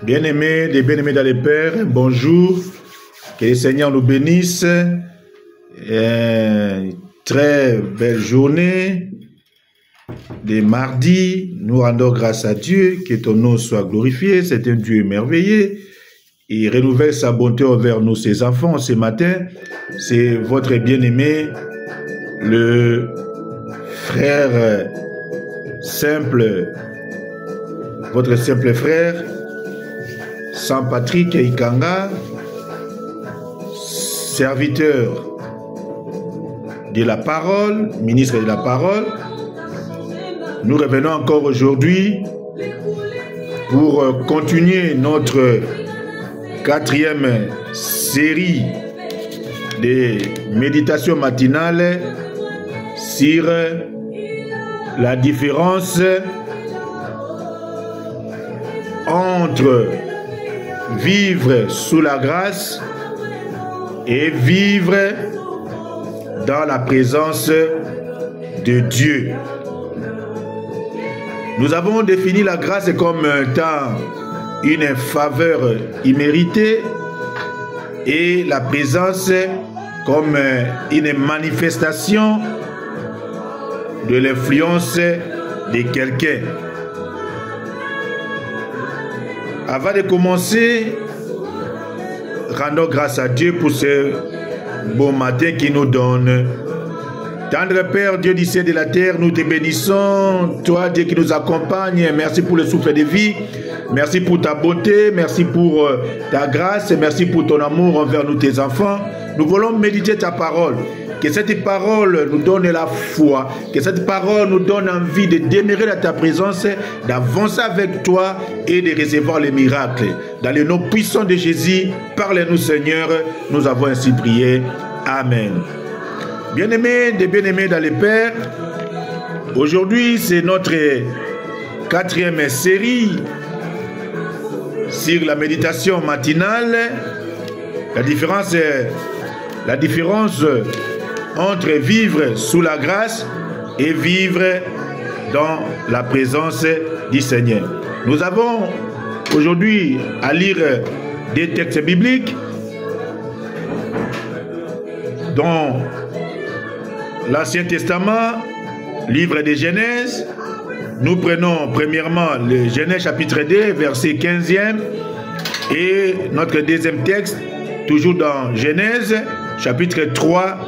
Bien-aimés, des bien-aimés dans les pères, bonjour. Que le Seigneur nous bénisse. Très belle journée de mardi. Nous rendons grâce à Dieu, que ton nom soit glorifié. C'est un Dieu merveilleux. Il renouvelle sa bonté envers nous, ses enfants, ce matin. C'est votre bien-aimé, le frère simple, votre simple frère, Saint-Patrick Ikanga, serviteur de la parole, ministre de la parole. Nous revenons encore aujourd'hui pour continuer notre 4e série de méditations matinales sur la différence entre vivre sous la grâce et vivre dans la présence de Dieu. Nous avons défini la grâce comme étant une faveur imméritée et la présence comme une manifestation de l'influence de quelqu'un. Avant de commencer, rendons grâce à Dieu pour ce bon matin qu'il nous donne. Tendre Père, Dieu du ciel et de la terre, nous te bénissons. Toi, Dieu qui nous accompagne, merci pour le souffle de vie. Merci pour ta beauté, merci pour ta grâce, merci pour ton amour envers nous, tes enfants. Nous voulons méditer ta parole. Que cette parole nous donne la foi, que cette parole nous donne envie de demeurer dans ta présence, d'avancer avec toi et de recevoir les miracles. Dans le nom puissant de Jésus, parle-nous Seigneur, nous avons ainsi prié. Amen. Bien-aimés, des bien-aimés dans les pères, aujourd'hui c'est notre 4e série sur la méditation matinale. La différence entre vivre sous la grâce et vivre dans la présence du Seigneur. Nous avons aujourd'hui à lire des textes bibliques dans l'Ancien Testament, livre de Genèse. Nous prenons premièrement le Genèse chapitre 2, verset 15e, et notre deuxième texte, toujours dans Genèse, chapitre 3,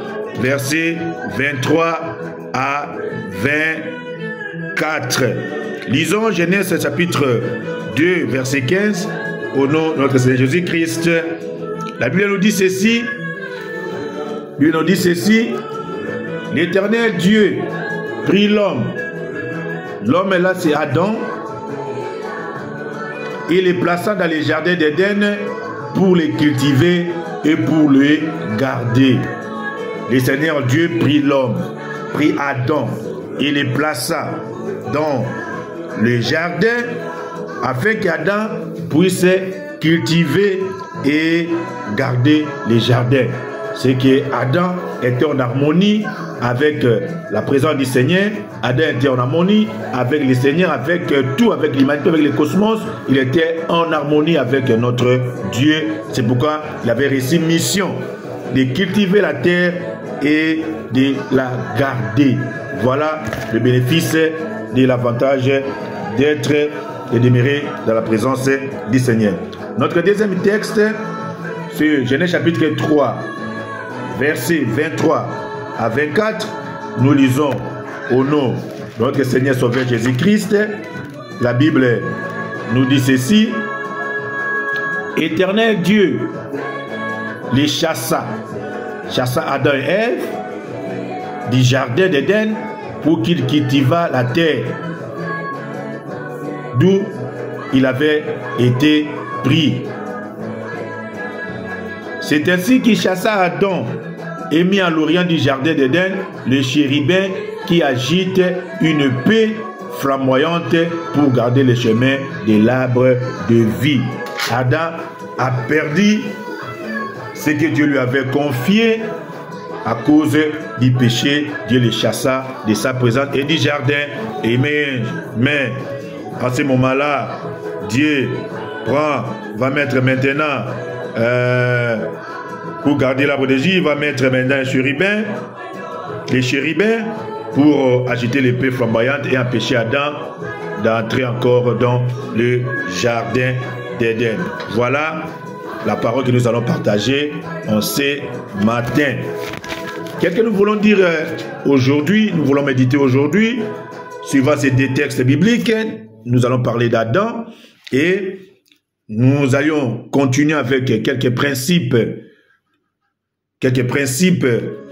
verset 23 à 24. Lisons Genèse chapitre 2, verset 15, au nom de notre Seigneur Jésus-Christ. La Bible nous dit ceci. L'Éternel Dieu prit l'homme. L'homme là, c'est Adam. Il les plaça dans les jardins d'Éden pour les cultiver et pour les garder. Le Seigneur Dieu prit l'homme, prit Adam, et les plaça dans le jardin afin qu'Adam puisse cultiver et garder les jardins. C'est que Adam était en harmonie avec la présence du Seigneur. Adam était en harmonie avec le Seigneur, avec tout, avec l'humanité, avec le cosmos. Il était en harmonie avec notre Dieu. C'est pourquoi il avait reçu mission de cultiver la terre et de la garder. Voilà le bénéfice de l'avantage d'être et demeurer dans la présence du Seigneur. Notre deuxième texte, c'est Genèse chapitre 3, versets 23 à 24. Nous lisons au nom de notre Seigneur Sauveur Jésus-Christ. La Bible nous dit ceci. Éternel Dieu les chassa Adam et Ève du jardin d'Éden pour qu'ils cultivent la terre d'où il avait été pris. C'est ainsi qu'il chassa Adam et mit à l'orient du jardin d'Éden le chérubin qui agite une paix flamboyante pour garder le chemin de l'arbre de vie. Adam a perdu ce que Dieu lui avait confié à cause du péché. Dieu le chassa de sa présence et du jardin. Mais en ce moment-là, Dieu va mettre maintenant, pour garder l'arbre de vie, il va mettre maintenant les chérubins, pour agiter l'épée flamboyante et empêcher Adam d'entrer encore dans le jardin d'Éden. Voilà la parole que nous allons partager en ce matin. Qu'est-ce que nous voulons dire aujourd'hui? Nous voulons méditer aujourd'hui, suivant ces deux textes bibliques. Nous allons parler d'Adam et nous allons continuer avec quelques principes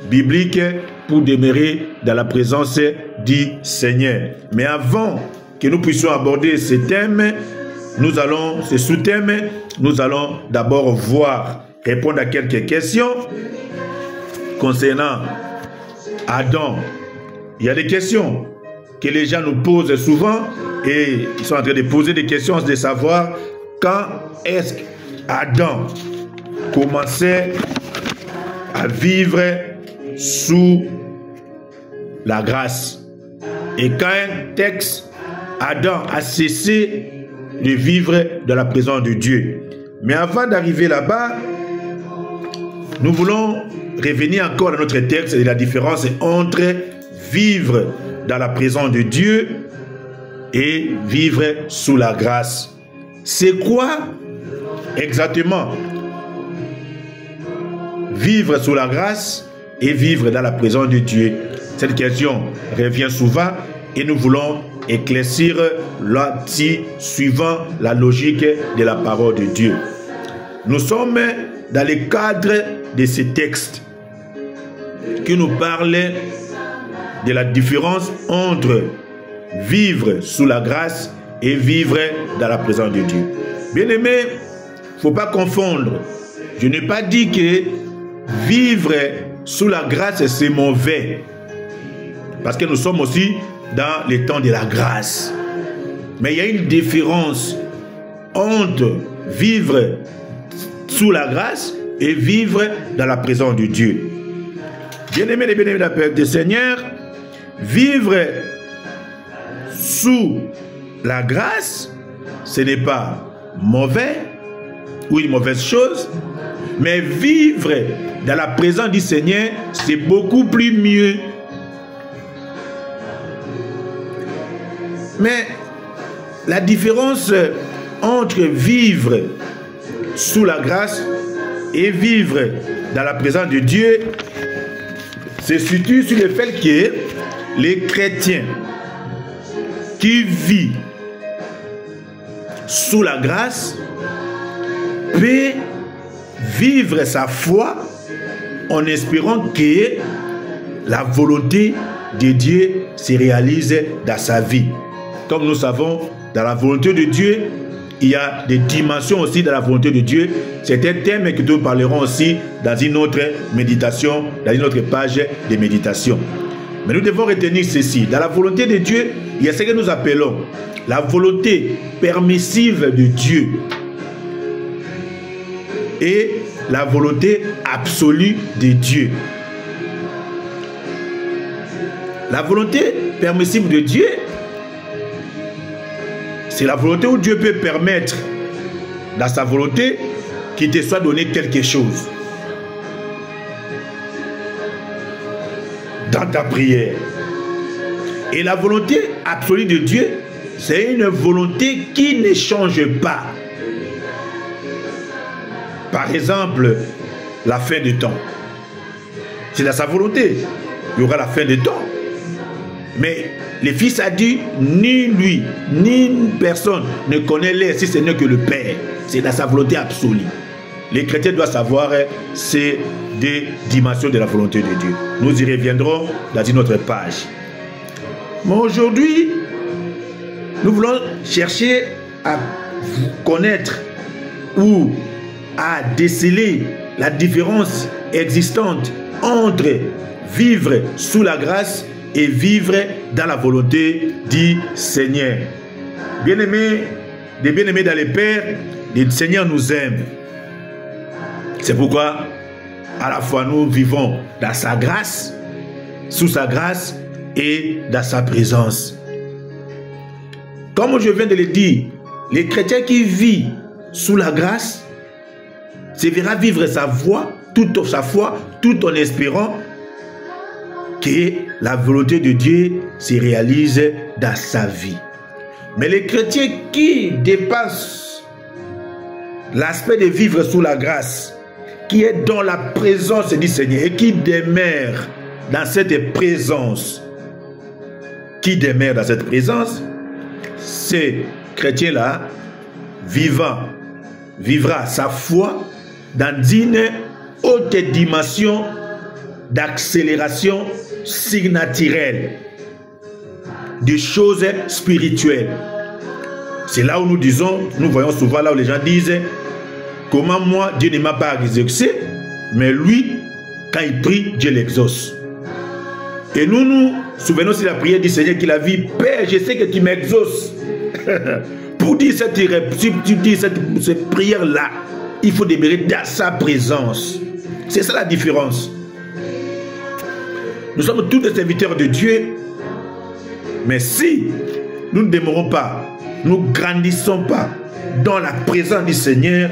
bibliques pour demeurer dans la présence du Seigneur. Mais avant que nous puissions aborder ce thème, ce sous-thème, nous allons d'abord répondre à quelques questions concernant Adam. Il y a des questions que les gens nous posent souvent et ils sont en train de poser des questions de savoir quand est-ce qu'Adam commençait à vivre sous la grâce. Et quand un texte, Adam a cessé de vivre dans la présence de Dieu. Mais avant d'arriver là-bas, nous voulons revenir encore à notre texte et la différence entre vivre dans la présence de Dieu et vivre sous la grâce. C'est quoi exactement vivre sous la grâce et vivre dans la présence de Dieu? Cette question revient souvent et nous voulons éclaircir là-dessus suivant la logique de la parole de Dieu. Nous sommes dans le cadre de ces textes qui nous parlent de la différence entre vivre sous la grâce et vivre dans la présence de Dieu. Bien-aimé, il ne faut pas confondre. Je n'ai pas dit que vivre sous la grâce c'est mauvais. Parce que nous sommes aussi dans les temps de la grâce. Mais il y a une différence entre vivre sous la grâce et vivre dans la présence de Dieu. Bien-aimés et bien-aimés du Seigneur, vivre sous la grâce, ce n'est pas mauvais ou une mauvaise chose, mais vivre dans la présence du Seigneur, c'est beaucoup plus mieux. Mais la différence entre vivre sous la grâce et vivre dans la présence de Dieu se situe sur le fait que les chrétiens qui vivent sous la grâce peuvent vivre sa foi en espérant que la volonté de Dieu se réalise dans sa vie. Comme nous savons, dans la volonté de Dieu, il y a des dimensions aussi dans la volonté de Dieu. C'est un thème que nous parlerons aussi dans une autre méditation, dans une autre page de méditation. Mais nous devons retenir ceci. Dans la volonté de Dieu, il y a ce que nous appelons la volonté permissive de Dieu et la volonté absolue de Dieu. La volonté permissive de Dieu, c'est la volonté où Dieu peut permettre, dans sa volonté, qu'il te soit donné quelque chose. Dans ta prière. Et la volonté absolue de Dieu, c'est une volonté qui ne change pas. Par exemple, la fin du temps. C'est dans sa volonté. Il y aura la fin du temps. Mais le Fils a dit, ni lui, ni une personne ne connaît l'heure si ce n'est que le Père. C'est dans sa volonté absolue. Les chrétiens doivent savoir ces deux dimensions de la volonté de Dieu. Nous y reviendrons dans une autre page. Mais aujourd'hui, nous voulons chercher à connaître ou à déceler la différence existante entre vivre sous la grâce et vivre dans la volonté du Seigneur. Bien-aimés, des bien-aimés dans les pères, le Seigneur nous aime. C'est pourquoi, à la fois, nous vivons dans sa grâce, sous sa grâce et dans sa présence. Comme je viens de le dire, les chrétiens qui vivent sous la grâce se verra vivre sa foi, tout en espérant que la volonté de Dieu se réalise dans sa vie. Mais les chrétiens qui dépassent l'aspect de vivre sous la grâce, qui est dans la présence du Seigneur et qui demeure dans cette présence, ces chrétiens-là vivra sa foi dans une haute dimension d'accélération surnaturelle des choses spirituelles. C'est là où nous voyons souvent là où les gens disent comment moi Dieu ne m'a pas exaucé, mais lui quand il prie Dieu l'exauce. Et nous souvenons de la prière du Seigneur qu'il a dit Père, je sais que tu m'exauces. Pour dire cette prière là, il faut demeurer dans sa présence. C'est ça la différence. Nous sommes tous des serviteurs de Dieu, mais si nous ne demeurons pas, nous ne grandissons pas dans la présence du Seigneur,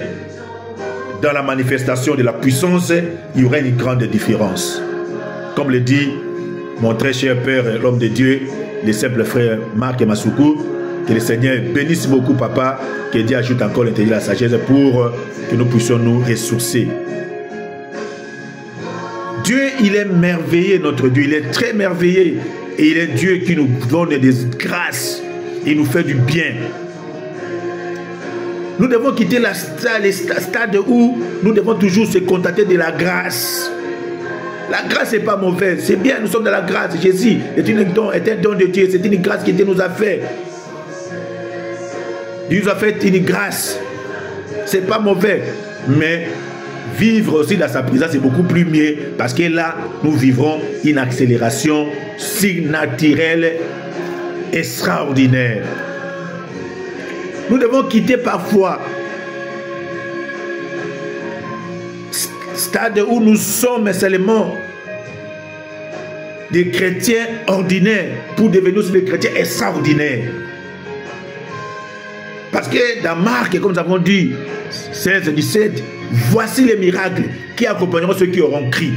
dans la manifestation de la puissance, il y aura une grande différence. Comme le dit mon très cher Père, l'homme de Dieu, le simple frère Marc Masuku, que le Seigneur bénisse beaucoup, papa, que Dieu ajoute encore l'intelligence, la sagesse pour que nous puissions nous ressourcer. Dieu, il est merveilleux, notre Dieu, il est très merveilleux. Et il est Dieu qui nous donne des grâces. Il nous fait du bien. Nous devons quitter le stade où nous devons toujours se contenter de la grâce. La grâce n'est pas mauvaise, c'est bien, nous sommes dans la grâce. Jésus est un don de Dieu, c'est une grâce qui Dieu nous a fait. Dieu nous a fait une grâce. C'est pas mauvais, mais vivre aussi dans sa présence c'est beaucoup plus mieux parce que là, nous vivrons une accélération surnaturelle extraordinaire. Nous devons quitter parfois stade où nous sommes seulement des chrétiens ordinaires pour devenir des chrétiens extraordinaires. Parce que dans Marc, comme nous avons dit, 16-17, voici les miracles qui accompagneront ceux qui auront crié.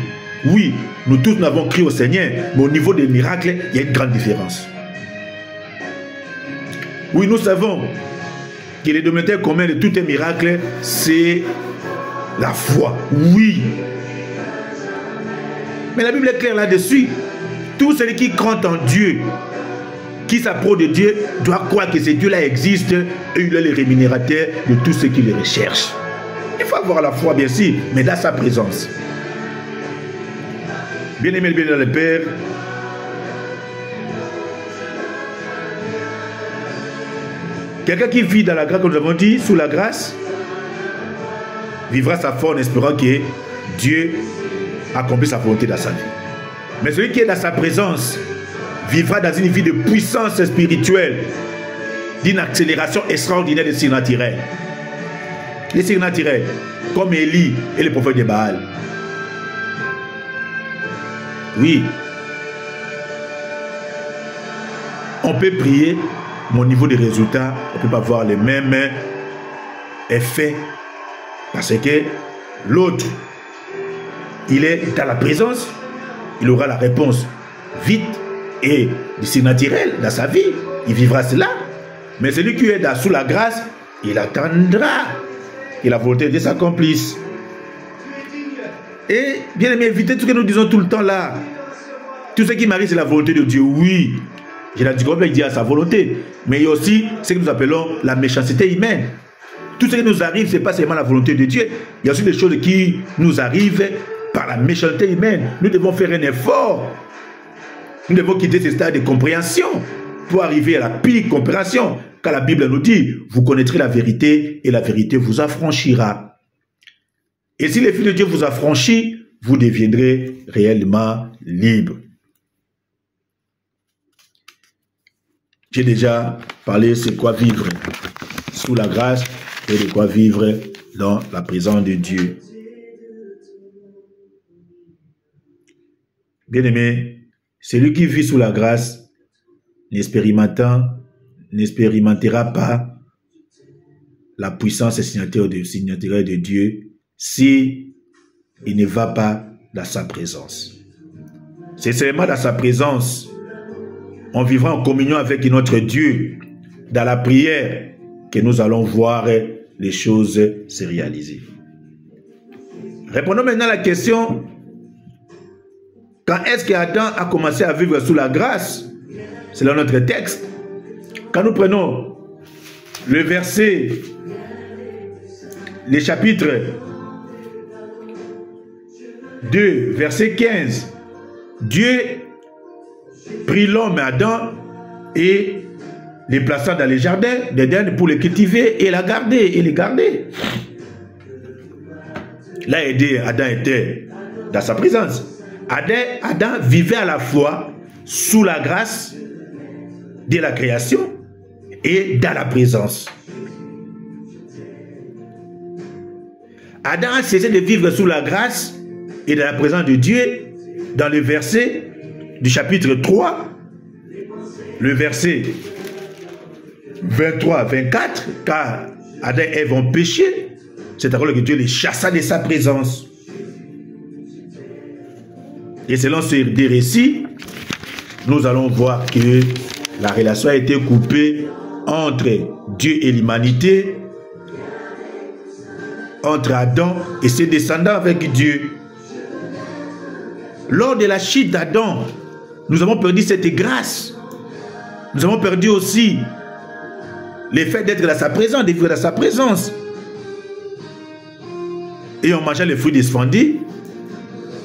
Oui, nous tous n'avons crié au Seigneur, mais au niveau des miracles, il y a une grande différence. Oui, nous savons que le dénominateur commun de tous les miracles, c'est la foi. Oui. Mais la Bible est claire là-dessus. Tout celui qui croit en Dieu, qui s'approche de Dieu, doit croire que ce Dieu-là existe et il est le rémunérateur de tous ceux qui le recherchent. Il faut avoir la foi, bien sûr, mais dans sa présence. Bien-aimé le Père, quelqu'un qui vit dans la grâce, comme nous avons dit, sous la grâce, vivra sa foi en espérant que Dieu accomplit sa volonté dans sa vie. Mais celui qui est dans sa présence vivra dans une vie de puissance spirituelle, d'une accélération extraordinaire de surnaturel. Les surnaturels, comme Élie et les prophètes de Baal. Oui. On peut prier, mais au niveau des résultats, on ne peut pas voir les mêmes effets. Parce que l'autre, il est dans la présence, il aura la réponse vite et du surnaturel dans sa vie. Il vivra cela. Mais celui qui est sous la grâce, il attendra que la volonté de Dieu s'accomplisse. Et bien aimé, évitez tout ce que nous disons tout le temps là. Tout ce qui m'arrive, c'est la volonté de Dieu. Oui, je l'ai dit comme il dit à sa volonté. Mais il y a aussi ce que nous appelons la méchanceté humaine. Tout ce qui nous arrive, ce n'est pas seulement la volonté de Dieu. Il y a aussi des choses qui nous arrivent par la méchanceté humaine. Nous devons faire un effort. Nous devons quitter ce stade de compréhension pour arriver à la pire compréhension. Car la Bible nous dit, vous connaîtrez la vérité et la vérité vous affranchira. Et si les filles de Dieu vous affranchissent, vous deviendrez réellement libre. J'ai déjà parlé de quoi vivre sous la grâce et de quoi vivre dans la présence de Dieu. Bien-aimé, celui qui vit sous la grâce n'expérimentera pas la puissance signataire de Dieu si il ne va pas dans sa présence. C'est seulement dans sa présence, on vivra en communion avec notre Dieu, dans la prière, que nous allons voir les choses se réaliser. Répondons maintenant à la question, quand est-ce qu'Adam a commencé à vivre sous la grâce? Selon notre texte, quand nous prenons le verset, les chapitres 2, verset 15, Dieu prit l'homme Adam et les plaça dans les jardins d'Éden pour les cultiver et les garder. Là, Adam était dans sa présence. Adam vivait à la fois sous la grâce de la création et dans la présence. Adam a cessé de vivre sous la grâce et dans la présence de Dieu dans le verset du chapitre 3, le verset 23-24, car Adam et Ève ont péché, c'est alors que Dieu les chassa de sa présence. Et selon ces deux récits, nous allons voir que la relation a été coupée entre Dieu et l'humanité, entre Adam et ses descendants avec Dieu. Lors de la chute d'Adam, nous avons perdu cette grâce. Nous avons perdu aussi le fait d'être dans sa présence, de vivre dans sa présence. Et on mangeait les fruits défendus.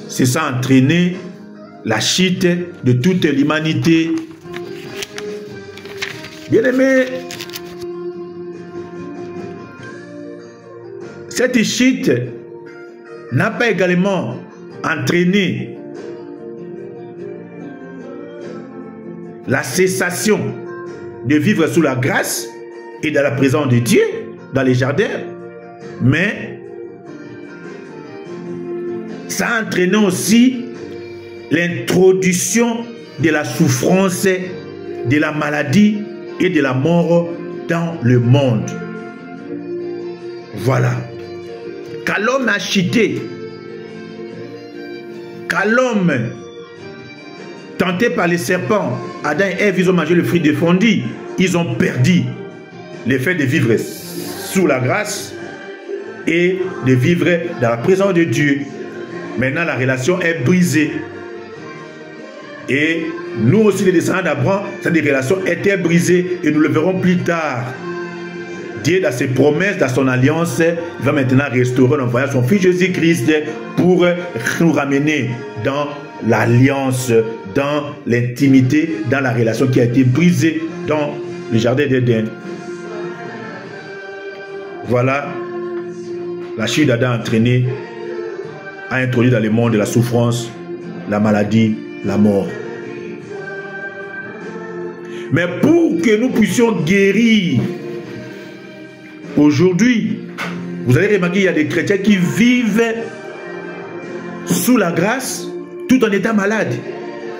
C'est ça entraîner la chute de toute l'humanité. Bien-aimés, cette chute n'a pas également entraîné la cessation de vivre sous la grâce et dans la présence de Dieu dans les jardins, mais ça a entraîné aussi l'introduction de la souffrance, de la maladie et de la mort dans le monde. Voilà. Quand l'homme a chuté, quand l'homme, tenté par les serpents, Adam et Ève, ils ont mangé le fruit défendu, ils ont perdu le fait de vivre sous la grâce et de vivre dans la présence de Dieu. Maintenant, la relation est brisée. Et nous aussi, les descendants d'Abraham, cette relation était brisée et nous le verrons plus tard. Dieu, dans ses promesses, dans son alliance, il va maintenant restaurer en envoyant son Fils Jésus-Christ pour nous ramener dans l'alliance, dans l'intimité, dans la relation qui a été brisée dans le jardin d'Éden. Voilà, la chute d'Adam a introduit dans le monde la souffrance, la maladie, la mort. Mais pour que nous puissions guérir aujourd'hui, vous allez remarquer qu'il y a des chrétiens qui vivent sous la grâce tout en étant malades,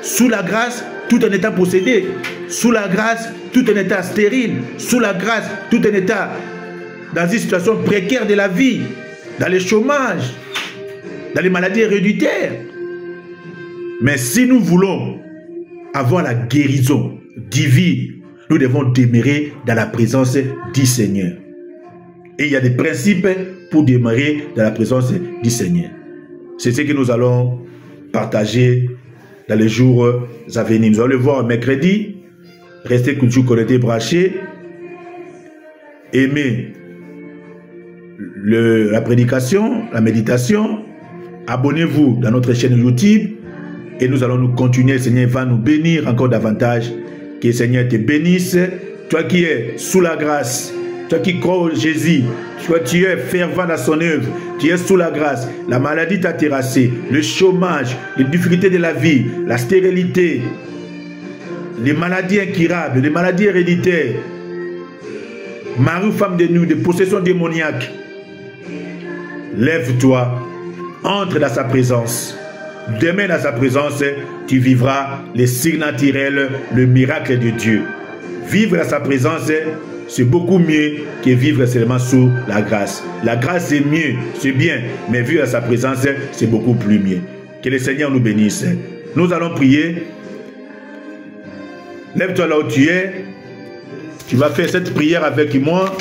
sous la grâce tout en étant possédés, sous la grâce tout en étant stérile, sous la grâce tout en étant dans une situation précaire de la vie, dans le chômage, dans les maladies héréditaires. Mais si nous voulons avoir la guérison divine, nous devons demeurer dans la présence du Seigneur. Et il y a des principes pour demeurer dans la présence du Seigneur. C'est ce que nous allons partager dans les jours à venir. Nous allons le voir mercredi. Restez toujours connectés, branchés. Aimez la prédication, la méditation. Abonnez-vous dans notre chaîne YouTube. Et nous allons nous continuer. Le Seigneur va nous bénir encore davantage. Que le Seigneur te bénisse. Toi qui es sous la grâce, toi qui crois au Jésus, toi tu es fervent dans son œuvre, tu es sous la grâce, la maladie t'a terrassé, le chômage, les difficultés de la vie, la stérilité, les maladies incurables, les maladies héréditaires, mari ou femme de nuit, des possessions démoniaques. Lève-toi, entre dans sa présence. Demain dans sa présence, tu vivras les signes naturels, le miracle de Dieu. Vivre dans sa présence, c'est beaucoup mieux que vivre seulement sous la grâce. La grâce c'est mieux, c'est bien, mais vivre à sa présence, c'est beaucoup plus mieux. Que le Seigneur nous bénisse. Nous allons prier. Lève-toi là où tu es. Tu vas faire cette prière avec moi.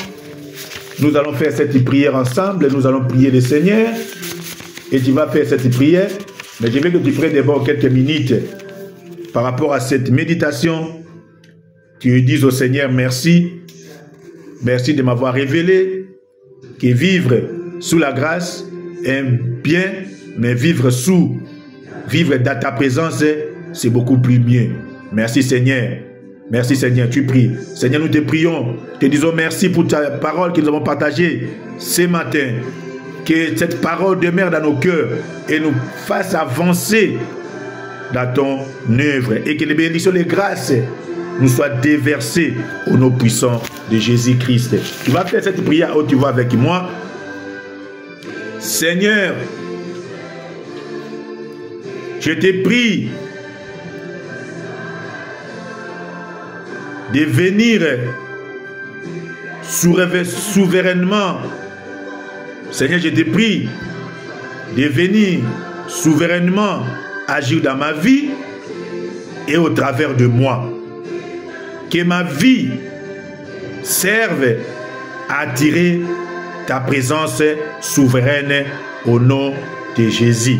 Nous allons faire cette prière ensemble. Nous allons prier le Seigneur. Et tu vas faire cette prière. Mais je veux que tu prennes d'abord quelques minutes par rapport à cette méditation. Tu dises au Seigneur merci. Merci de m'avoir révélé que vivre sous la grâce est bien, mais vivre dans ta présence, c'est beaucoup plus mieux. Merci Seigneur. Merci Seigneur, tu pries. Seigneur, nous te prions. Te disons merci pour ta parole que nous avons partagée ce matin. Que cette parole demeure dans nos cœurs et nous fasse avancer dans ton œuvre. Et que les bénédictions, les grâces nous soient déversées au nom puissant de Jésus-Christ. Tu vas faire cette prière où tu vas avec moi. Seigneur, je te prie de venir souverainement. Seigneur, je te prie de venir souverainement agir dans ma vie et au travers de moi. Que ma vie serve à attirer ta présence souveraine au nom de Jésus.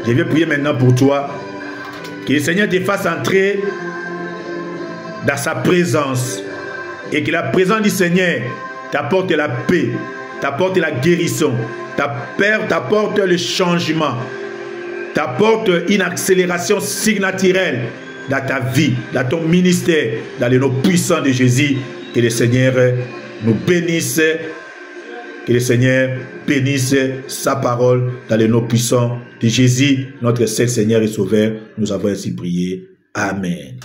Je vais prier maintenant pour toi. Que le Seigneur te fasse entrer dans sa présence et que la présence du Seigneur t'apporte la paix, t'apporte la guérison, t'apporte le changement, t'apporte une accélération surnaturelle dans ta vie, dans ton ministère, dans le nom puissant de Jésus. Que le Seigneur nous bénisse, que le Seigneur bénisse sa parole dans le nom puissant de Jésus, notre seul Seigneur et Sauveur. Nous avons ainsi prié. Amen.